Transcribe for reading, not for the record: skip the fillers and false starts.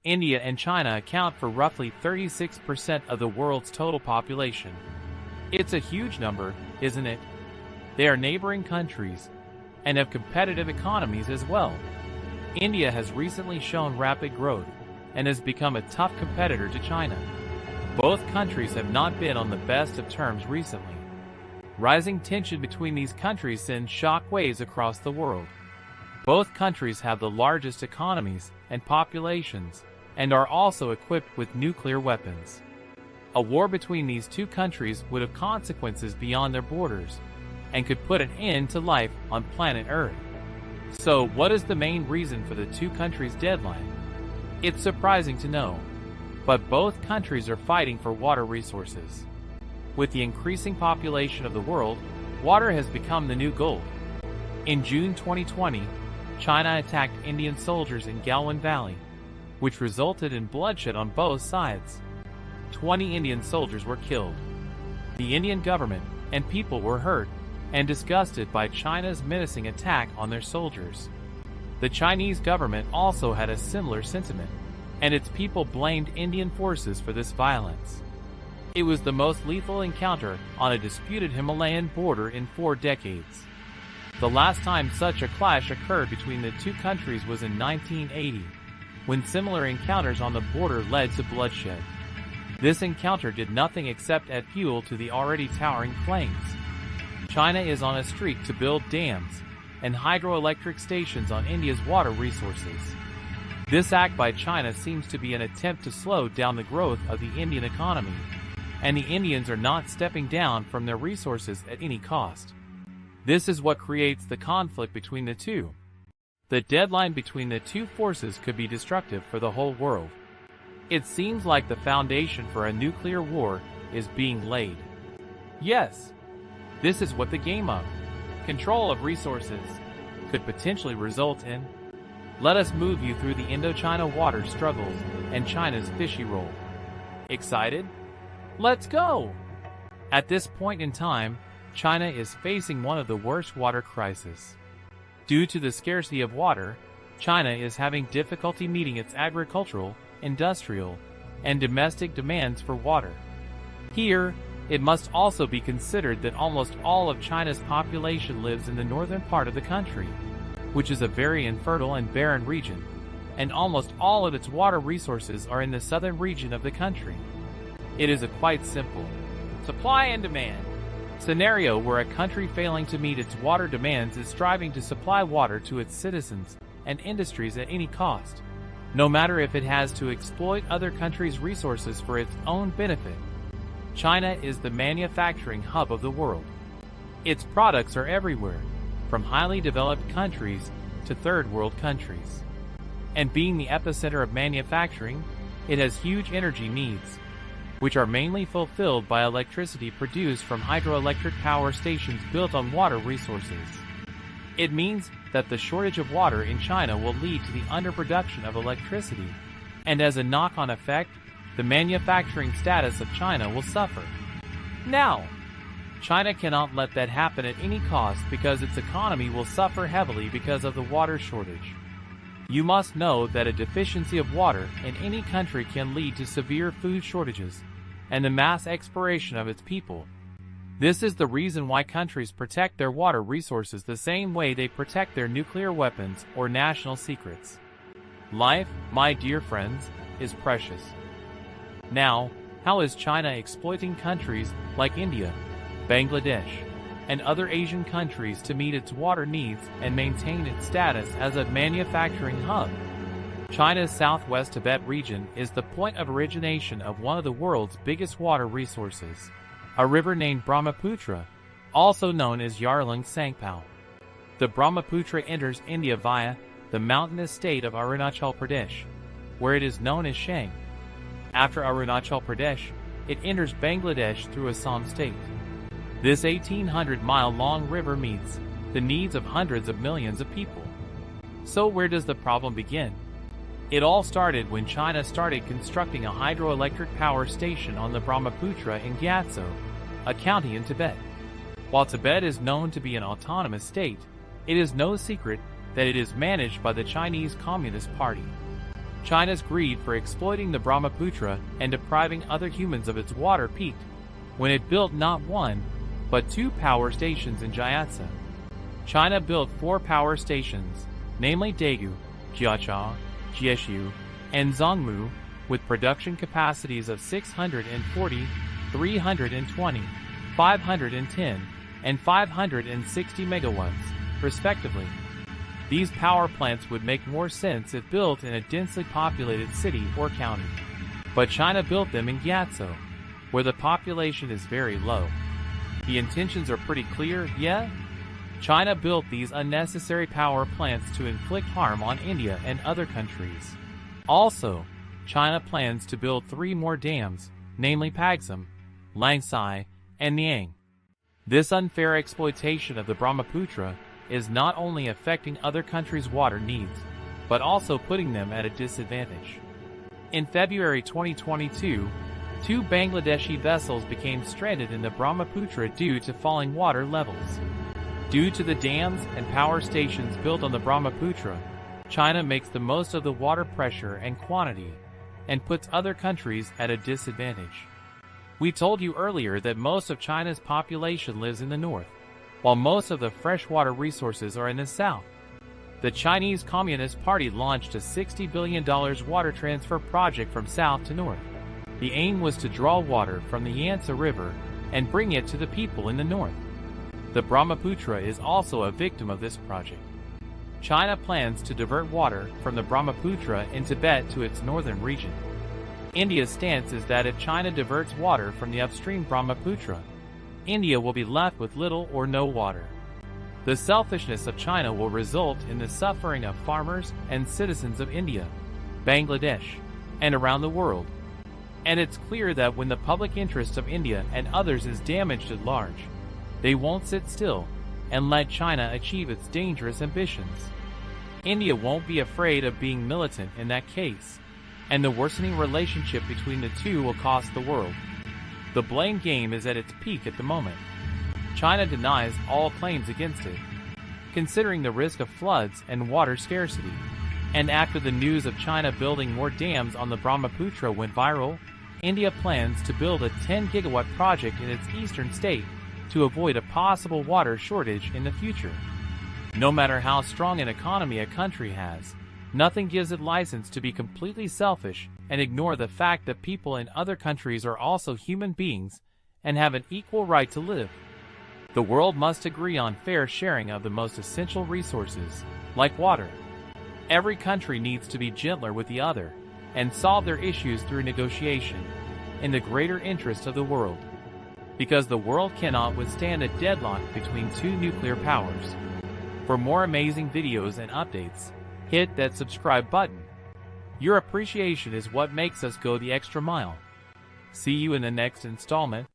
India and China account for roughly 36% of the world's total population. It's a huge number, isn't it? They are neighboring countries and have competitive economies as well. India has recently shown rapid growth and has become a tough competitor to China. Both countries have not been on the best of terms recently. Rising tension between these countries sends shockwaves across the world. Both countries have the largest economies and populations and are also equipped with nuclear weapons. A war between these two countries would have consequences beyond their borders and could put an end to life on planet Earth. So, what is the main reason for the two countries' deadline? It's surprising to know, but both countries are fighting for water resources. With the increasing population of the world, water has become the new gold. In June 2020, China attacked Indian soldiers in Galwan Valley, which resulted in bloodshed on both sides. 20 Indian soldiers were killed. The Indian government and people were hurt and disgusted by China's menacing attack on their soldiers. The Chinese government also had a similar sentiment, and its people blamed Indian forces for this violence. It was the most lethal encounter on a disputed Himalayan border in 4 decades. The last time such a clash occurred between the two countries was in 1980, when similar encounters on the border led to bloodshed. This encounter did nothing except add fuel to the already towering flames. China is on a streak to build dams and hydroelectric stations on India's water resources. This act by China seems to be an attempt to slow down the growth of the Indian economy, and the Indians are not stepping down from their resources at any cost. This is what creates the conflict between the two. The deadline between the two forces could be destructive for the whole world. It seems like the foundation for a nuclear war is being laid. Yes, this is what the game of control of resources could potentially result in. Let us move you through the Indochina water struggles and China's fishy role. Excited? Let's go! At this point in time, China is facing one of the worst water crises. Due to the scarcity of water, China is having difficulty meeting its agricultural, industrial, and domestic demands for water. Here, it must also be considered that almost all of China's population lives in the northern part of the country, which is a very infertile and barren region, and almost all of its water resources are in the southern region of the country. It is a quite simple supply and demand scenario where a country failing to meet its water demands is striving to supply water to its citizens and industries at any cost, no matter if it has to exploit other countries' resources for its own benefit. China is the manufacturing hub of the world. Its products are everywhere, from highly developed countries to third world countries. And being the epicenter of manufacturing, it has huge energy needs, which are mainly fulfilled by electricity produced from hydroelectric power stations built on water resources. It means that the shortage of water in China will lead to the underproduction of electricity, and as a knock-on effect, the manufacturing status of China will suffer. Now, China cannot let that happen at any cost because its economy will suffer heavily because of the water shortage. You must know that a deficiency of water in any country can lead to severe food shortages and the mass expiration of its people. This is the reason why countries protect their water resources the same way they protect their nuclear weapons or national secrets. Life, my dear friends, is precious. Now, how is China exploiting countries like India, Bangladesh, and other Asian countries to meet its water needs and maintain its status as a manufacturing hub? China's southwest Tibet region is the point of origination of one of the world's biggest water resources, a river named Brahmaputra, also known as Yarlung Tsangpo. The Brahmaputra enters India via the mountainous state of Arunachal Pradesh, where it is known as Shang. After Arunachal Pradesh, it enters Bangladesh through Assam state. This 1,800-mile-long river meets the needs of hundreds of millions of people. So where does the problem begin? It all started when China started constructing a hydroelectric power station on the Brahmaputra in Gyatso, a county in Tibet. While Tibet is known to be an autonomous state, it is no secret that it is managed by the Chinese Communist Party. China's greed for exploiting the Brahmaputra and depriving other humans of its water peaked when it built not one, but 2 power stations in Gyatso. China built 4 power stations, namely Daegu, Jiacha, Jieshu, and Zhongmu, with production capacities of 640, 320, 510, and 560 megawatts, respectively. These power plants would make more sense if built in a densely populated city or county. But China built them in Gyatso, where the population is very low. The intentions are pretty clear, yeah? China built these unnecessary power plants to inflict harm on India and other countries. Also, China plans to build 3 more dams, namely Pagsum, Langsai, and Niang. This unfair exploitation of the Brahmaputra is not only affecting other countries' water needs, but also putting them at a disadvantage. In February 2022, 2 Bangladeshi vessels became stranded in the Brahmaputra due to falling water levels. Due to the dams and power stations built on the Brahmaputra, China makes the most of the water pressure and quantity, and puts other countries at a disadvantage. We told you earlier that most of China's population lives in the north, while most of the freshwater resources are in the south. The Chinese Communist Party launched a $60 billion water transfer project from south to north. The aim was to draw water from the Yangtze River and bring it to the people in the north. The Brahmaputra is also a victim of this project. China plans to divert water from the Brahmaputra in Tibet to its northern region. India's stance is that if China diverts water from the upstream Brahmaputra, India will be left with little or no water. The selfishness of China will result in the suffering of farmers and citizens of India, Bangladesh, and around the world. And it's clear that when the public interest of India and others is damaged at large, they won't sit still and let China achieve its dangerous ambitions. India won't be afraid of being militant in that case, and the worsening relationship between the two will cost the world. The blame game is at its peak at the moment. China denies all claims against it, considering the risk of floods and water scarcity. And after the news of China building more dams on the Brahmaputra went viral, India plans to build a 10-gigawatt project in its eastern state to avoid a possible water shortage in the future. No matter how strong an economy a country has, nothing gives it license to be completely selfish and ignore the fact that people in other countries are also human beings and have an equal right to live. The world must agree on fair sharing of the most essential resources, like water. Every country needs to be gentler with the other and solve their issues through negotiation, in the greater interest of the world. Because the world cannot withstand a deadlock between 2 nuclear powers. For more amazing videos and updates, hit that subscribe button. Your appreciation is what makes us go the extra mile. See you in the next installment.